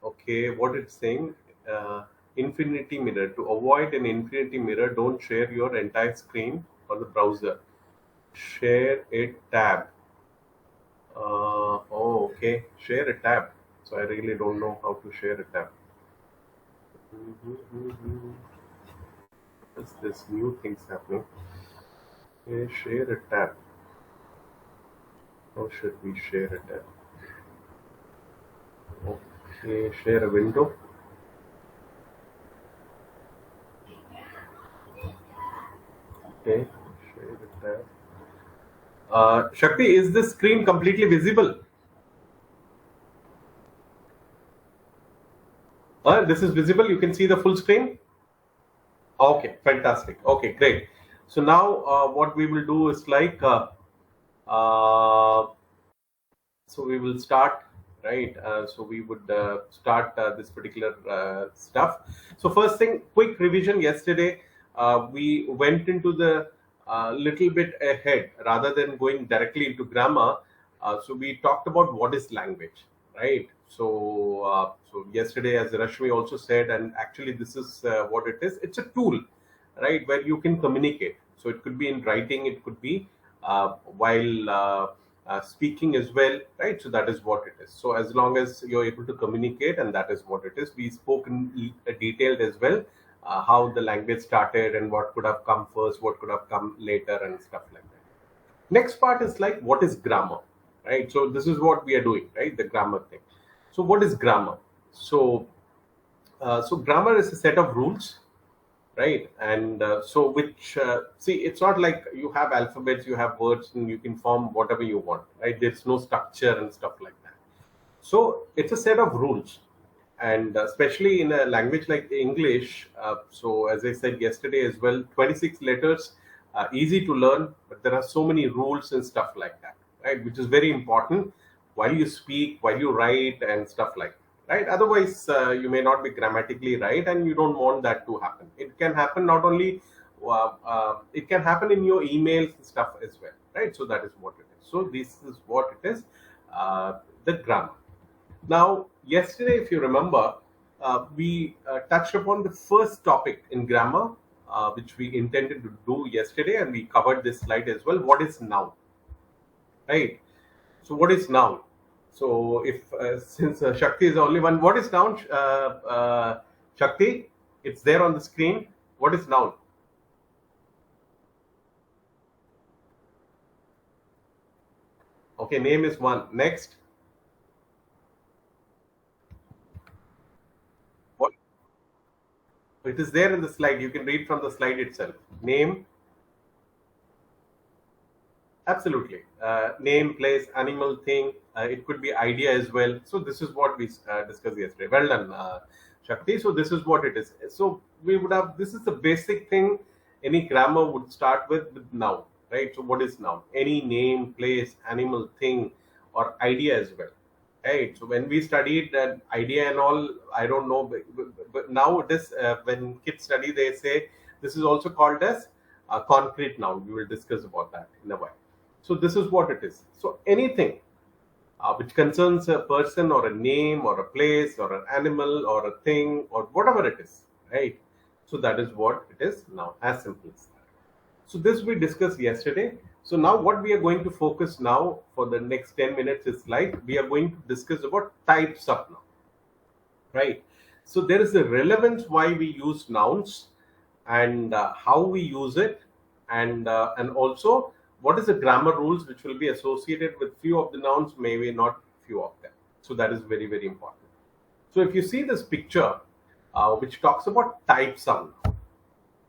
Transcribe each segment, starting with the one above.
Okay, what it's saying, infinity mirror. To avoid an infinity mirror, don't share your entire screen on the browser. Share a tab. Oh, okay. Share a tab. So I really don't know how to share a tab. What's this new things happening? Okay, share a tab. How should we share a tab? Okay, share a window. Okay, share a tab. Shakti, is the screen completely visible? This is visible. You can see the full screen. Okay, fantastic. Okay, great. So now what we will do is uh, so we will start, right? So we would start this particular stuff. So first thing, quick revision. Yesterday we went into the little bit ahead rather than going directly into grammar. So we talked about what is language, right? So yesterday, as Rashmi also said, and actually this is what it is. It's a tool, right, where you can communicate. So it could be in writing, it could be while speaking as well, right? So that is what it is. So as long as you're able to communicate, and that is what it is. We spoke in detailed as well, how the language started and what could have come first, what could have come later, and stuff like that. Next part is like what is grammar, right? So this is what we are doing, right? The grammar thing. So what is grammar? So grammar is a set of rules, right? And so which see, it's not like you have alphabets, you have words, and you can form whatever you want, right? There's no structure and stuff like that. So it's a set of rules, and especially in a language like English. So as I said yesterday as well, 26 letters, easy to learn, but there are so many rules and stuff like that, right? Which is very important while you speak, while you write, and stuff like that, right? Otherwise, you may not be grammatically right, and you don't want that to happen. It can happen not only it can happen in your emails and stuff as well, right? So that is what it is. So this is what it is, the grammar. Now, yesterday, if you remember, we touched upon the first topic in grammar, which we intended to do yesterday, and we covered this slide as well. What is noun, right? So, what is noun? So, if since Shakti is the only one, what is noun? Shakti, it's there on the screen. What is noun? Okay, name is one. Next, what? It is there in the slide. You can read from the slide itself. Name. Absolutely. Name, place, animal, thing. It could be idea as well. So this is what we discussed yesterday. Well done, Shakti. So this is what it is. So we would have. This is the basic thing. Any grammar would start with noun, right? So what is noun? Any name, place, animal, thing, or idea as well, right? So when we studied that idea and all, I don't know, but now it is when kids study, they say this is also called as a concrete noun. We will discuss about that in a while. So this is what it is. So anything which concerns a person or a name or a place or an animal or a thing or whatever it is, right? So that is what it is now, as simple as that. So this we discussed yesterday. So now what we are going to focus now for the next 10 minutes is like we are going to discuss about types of noun, right? So there is a relevance why we use nouns, and how we use it, and also what is the grammar rules which will be associated with few of the nouns, maybe not few of them. So that is very very important. So if you see this picture, which talks about types of noun,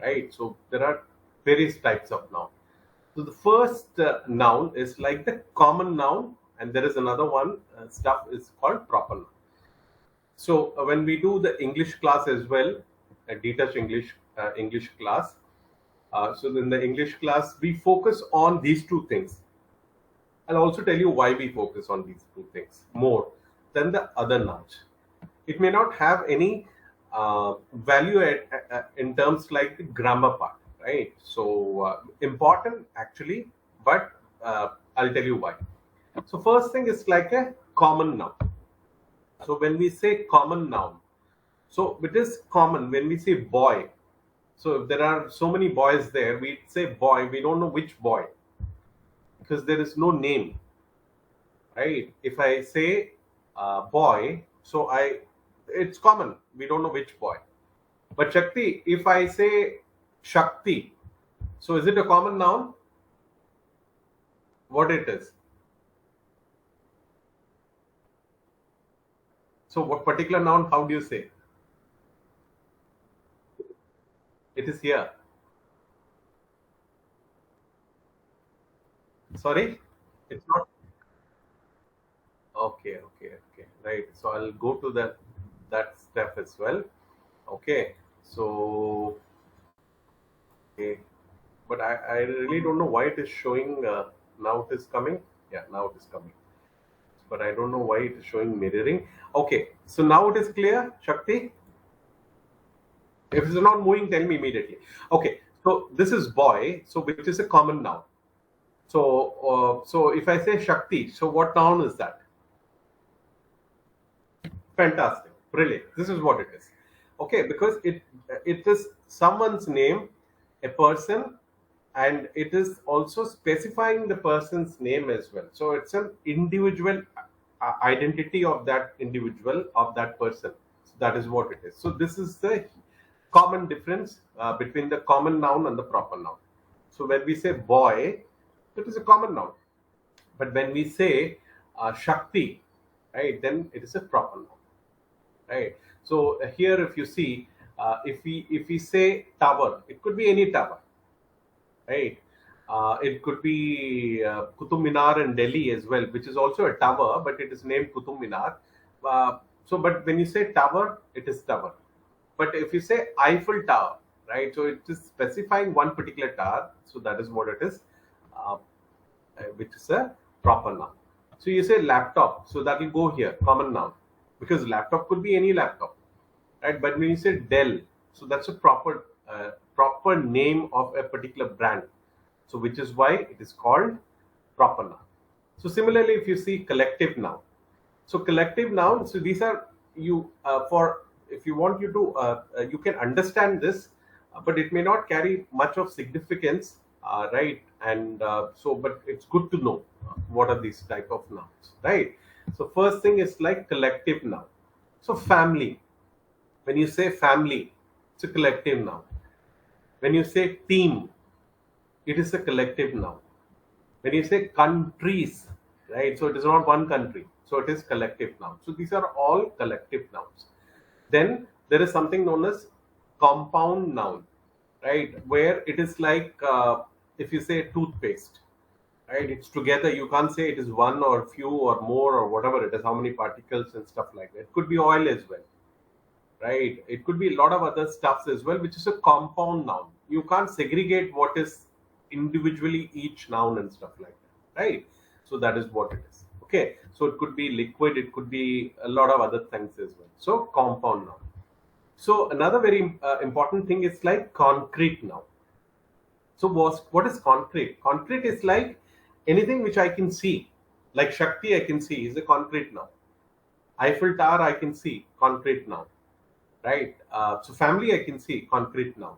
right? So there are various types of noun. So the first noun is like the common noun, and there is another one, stuff is called proper noun. So when we do the English class as well, a detached English class. So in the English class, we focus on these two things. I'll also tell you why we focus on these two things more than the other nouns. It may not have any value in terms like the grammar part, right? So important actually, but I'll tell you why. So first thing is like a common noun. So when we say common noun, so it is common when we say boy. So if there are so many boys there, we say boy. We don't know which boy because there is no name, right? If I say boy, so it's common. We don't know which boy. But Shakti, if I say Shakti, so is it a common noun? What it is? So what particular noun? How do you say? It is here. Sorry, it's not. Okay, okay, okay. Right. So I'll go to that step as well. Okay. So okay, but I really don't know why it is showing. Now it is coming. Yeah, now it is coming. But I don't know why it is showing mirroring. Okay. So now it is clear, Shakti. If it's not moving, tell me immediately. Okay. So this is boy. So which is a common noun. So if I say Shakti, so what noun is that? Fantastic, brilliant. This is what it is. Okay, because it is someone's name, a person, and it is also specifying the person's name as well. So it's an individual identity of that individual, of that person. So that is what it is. So this is the common difference between the common noun and the proper noun. So when we say boy, it is a common noun. But when we say Shakti, right, then it is a proper noun, right? So here, if you see, if we say tower, it could be any tower, right? It could be Qutub Minar in Delhi as well, which is also a tower, but it is named Qutub Minar. But when you say tower, it is tower. But if you say Eiffel Tower, right? So it is specifying one particular tower. So that is what it is, uh, which is a proper noun. So you say laptop, so that will go here, common noun, because laptop could be any laptop, right? But when you say Dell, so that's a proper name of a particular brand. So which is why it is called proper noun. So similarly, if you see collective noun, so collective noun, so these are you for if you want you to you can understand this, but it may not carry much of significance, right? And but it's good to know what are these type of nouns, right? So first thing is like collective noun. So family, when you say family, it's a collective noun. When you say team, it is a collective noun. When you say countries, right? So it is not one country. So it is collective noun. So these are all collective nouns. Then there is something known as compound noun, right? Where it is like if you say toothpaste, right? It's together. You can't say it is one or few or more or whatever it is, how many particles and stuff like that. It could be oil as well, right? It could be a lot of other stuffs as well, which is a compound noun. You can't segregate what is individually each noun and stuff like that, right? So that is what it is. Okay, so it could be liquid, it could be a lot of other things as well. So compound noun. So another very important thing is like concrete noun. So what is concrete? Concrete is like anything which I can see, like Shakti I can see is a concrete noun. Eiffel Tower I can see, concrete noun, right? So family I can see, concrete noun,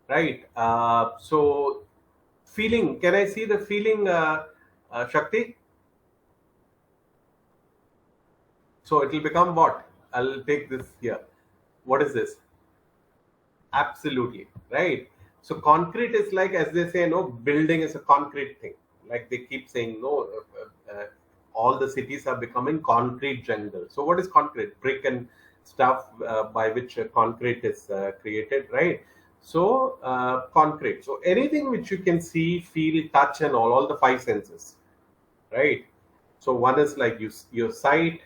right? So feeling, can I see the feeling, Shakti? So it will become what? I'll take this here. What is this? Absolutely, right? So concrete is like, as they say, no, building is a concrete thing. Like they keep saying, no, all the cities are becoming concrete jungle. So what is concrete? Brick and stuff by which concrete is created, right? So concrete. So anything which you can see, feel, touch, and all the five senses, right? So one is like your sight,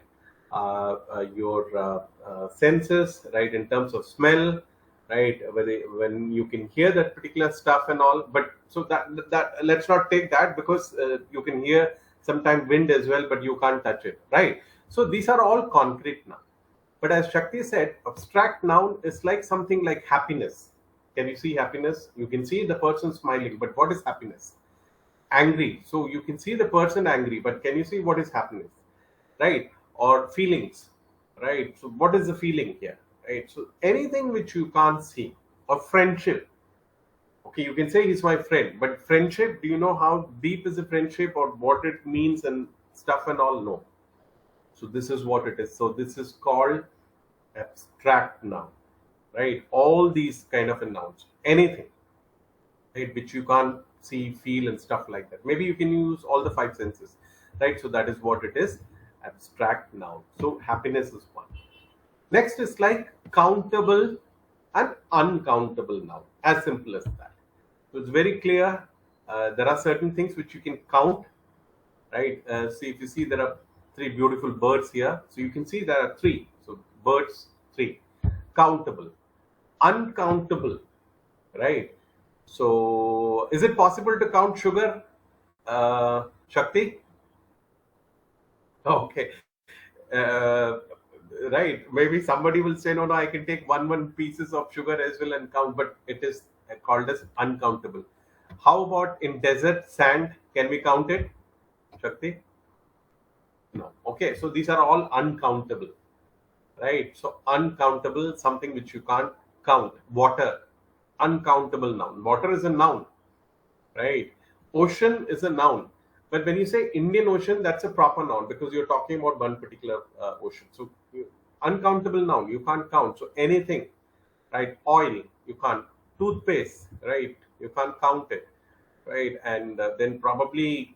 your senses, right, in terms of smell, right, when you can hear that particular stuff and all. But so that let's not take that, because you can hear sometime wind as well, but you can't touch it, right? So these are all concrete now. But as Shakti said, abstract noun is like something like happiness. Can you see happiness? You can see the person smiling, but what is happiness? Angry, so you can see the person angry, but can you see what is happiness, right? Or feelings, right? So what is the feeling here, right? So anything which you can't see, or friendship. Okay, you can say he's my friend, but friendship, do you know how deep is a friendship or what it means and stuff and all? No. So this is what it is. So this is called abstract noun, right? All these kind of a nouns, anything, right, which you can't see, feel, and stuff like that. Maybe you can use all the five senses, right? So that is what it is, abstract noun. So happiness is one. Next is like countable and uncountable noun. As simple as that. So it's very clear. There are certain things which you can count, right? See, if you see, there are three beautiful birds here. So you can see there are three. So birds, three. Countable. Uncountable, right? So is it possible to count sugar, Shakti? Okay. Uh, right. Maybe somebody will say, no, no, I can take one pieces of sugar as well and count, but it is called as uncountable. How about in desert sand? Can we count it, Shakti? No. Okay. So these are all uncountable, right? So uncountable, something which you can't count. Water, uncountable noun. Water is a noun, right? Ocean is a noun. But when you say Indian Ocean, that's a proper noun because you're talking about one particular ocean. So uncountable noun, you can't count. So anything, right? Oil, you can't. Toothpaste, right? You can't count it, right? And then probably,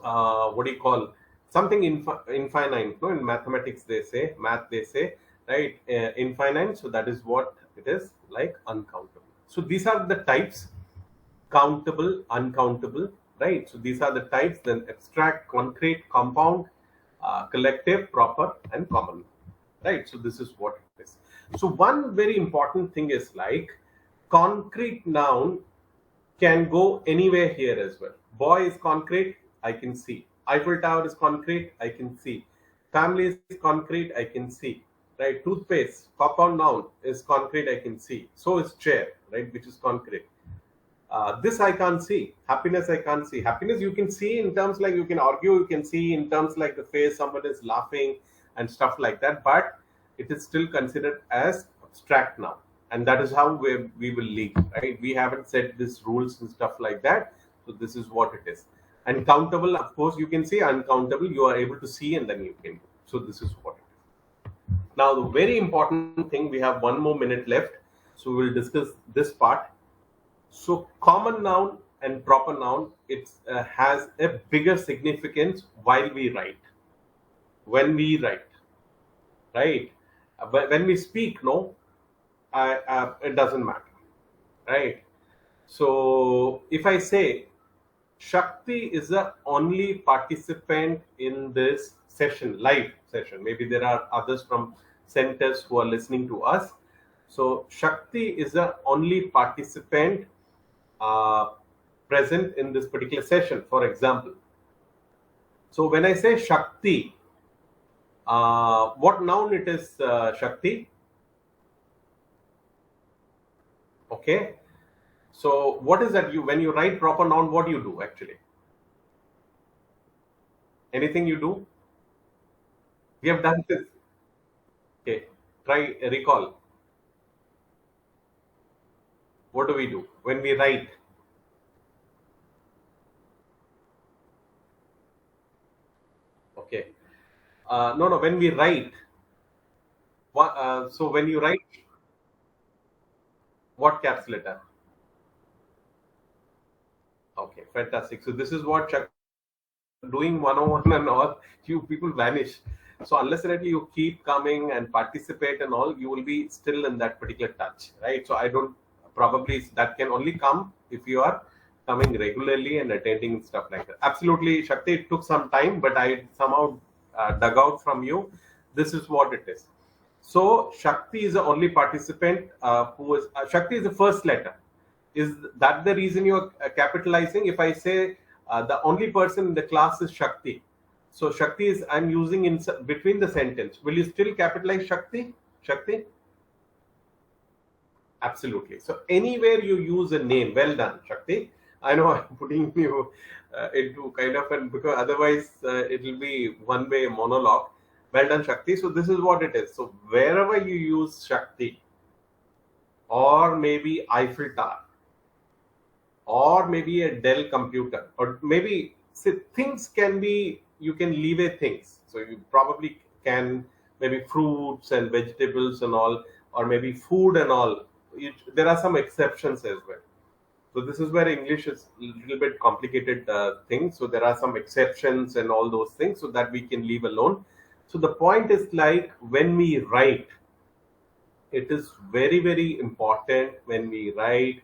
what do you call, something infinite? No, in mathematics they say, math they say, right? Infinite. So that is what it is, like uncountable. So these are the types: countable, uncountable, right? So these are the types. Then abstract, concrete, compound, collective, proper, and common, right? So this is what it is. So one very important thing is like concrete noun can go anywhere here as well. Boy is concrete, I can see. Eiffel Tower is concrete, I can see. Family is concrete, I can see. Right? Toothpaste, compound noun is concrete, I can see. So is chair, right? Which is concrete. This I can't see. Happiness I can't see. Happiness you can see in terms like you can argue, you can see in terms like the face, someone is laughing and stuff like that, but it is still considered as abstract noun. And that is how we will leave, right? We haven't set these rules and stuff like that. So this is what it is. And countable, of course, you can see. Uncountable, you are able to see and then you can do. So this is what it is. Now, the very important thing, we have one more minute left. So we will discuss this part. So common noun and proper noun, it has a bigger significance while we write. When we write, right? But when we speak, no, it doesn't matter, right? So if I say Shakti is the only participant in this session, live session, maybe there are others from centers who are listening to us. So Shakti is the only participant present in this particular session, for example. So when I say Shakti, what noun it is, Shakti? Okay. So what is that? When you write proper noun, what do you do actually? Anything you do? We have done this. Okay. Try recall. What do we do when we write? Okay. No. When we write, so when you write, what caps letter? Okay, fantastic. So this is what doing 101 and all, you people vanish. So unless and until you keep coming and participate and all, you will be still in that particular touch, right? So I don't, probably that can only come if you are coming regularly and attending stuff like that. Absolutely, Shakti, it took some time, but I somehow dug out from you. This is what it is. So Shakti is the only participant who is, Shakti is the first letter. Is that the reason you're capitalizing? If I say the only person in the class is Shakti, so Shakti is, I'm using in between the sentence. Will you still capitalize Shakti? Shakti? Absolutely. So anywhere you use a name, well done, Shakti. I know I'm putting you into kind of an, because otherwise it will be one way monologue. Well done, Shakti. So this is what it is. So wherever you use Shakti, or maybe Eiffel Tower, or maybe a Dell computer, or maybe say things can be, you can leave a things. So you probably can, maybe fruits and vegetables and all, or maybe food and all. There are some exceptions as well. So this is where English is a little bit complicated thing. So there are some exceptions and all those things, so that we can leave alone. So the point is, like when we write, it is very very important. When we write,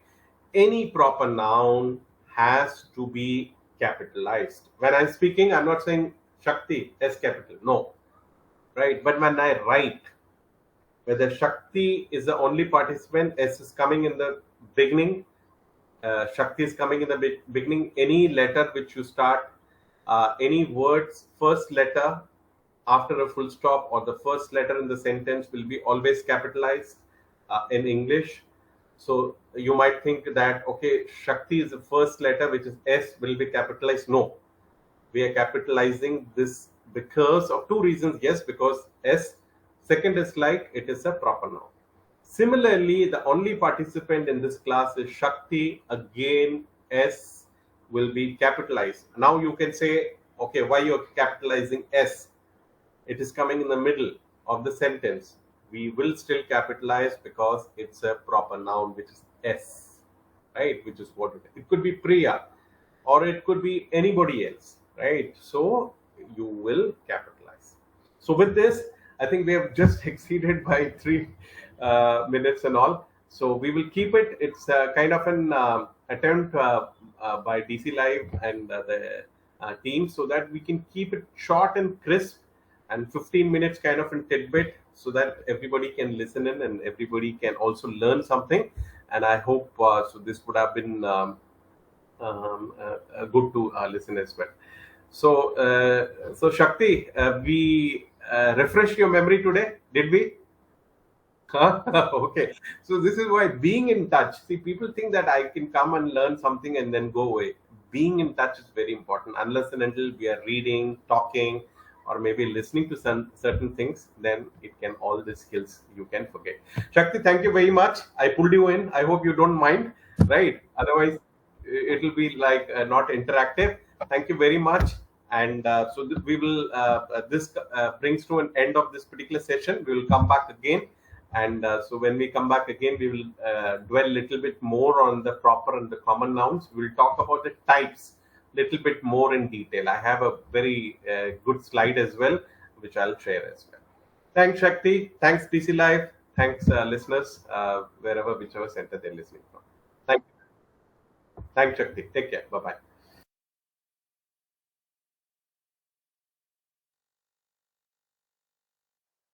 any proper noun has to be capitalized. When I'm speaking, I'm not saying Shakti S capital, no, right? But when I write, whether Shakti is the only participant, S is coming in the beginning, Shakti is coming in the beginning, any letter which you start, any words, first letter after a full stop, or the first letter in the sentence will be always capitalized in English. So you might think that, okay, Shakti is the first letter, which is S, will be capitalized. No, we are capitalizing this because of two reasons. Yes, because S, second is like it is a proper noun. Similarly, the only participant in this class is Shakti. Again, S will be capitalized. Now you can say, okay, why you're capitalizing S? It is coming in the middle of the sentence. We will still capitalize because it's a proper noun, which is S, right? Which is what it could be Priya, or it could be anybody else, right? So you will capitalize. So with this, I think we have just exceeded by 3 minutes and all. So we will keep it. It's kind of an attempt by DC Live and the team, so that we can keep it short and crisp, and 15 minutes kind of in tidbit, so that everybody can listen in and everybody can also learn something. And I hope so this would have been good to listen as well. So Shakti, we refreshed your memory today, did we? Okay. So this is why being in touch. See, people think that I can come and learn something and then go away. Being in touch is very important. Unless and until we are reading, talking, or maybe listening to some certain things, then it can, all the skills you can forget. Shakti, thank you very much. I pulled you in. I hope you don't mind, right? Otherwise, it will be like not interactive. Thank you very much. And we will. This brings to an end of this particular session. We will come back again, and so when we come back again, we will dwell a little bit more on the proper and the common nouns. We will talk about the types little bit more in detail. I have a very good slide as well, which I'll share as well. Thanks, Shakti. Thanks, DC Live. Thanks, listeners, wherever, whichever center they're listening from. Thank you. Thanks, Shakti. Take care. Bye bye.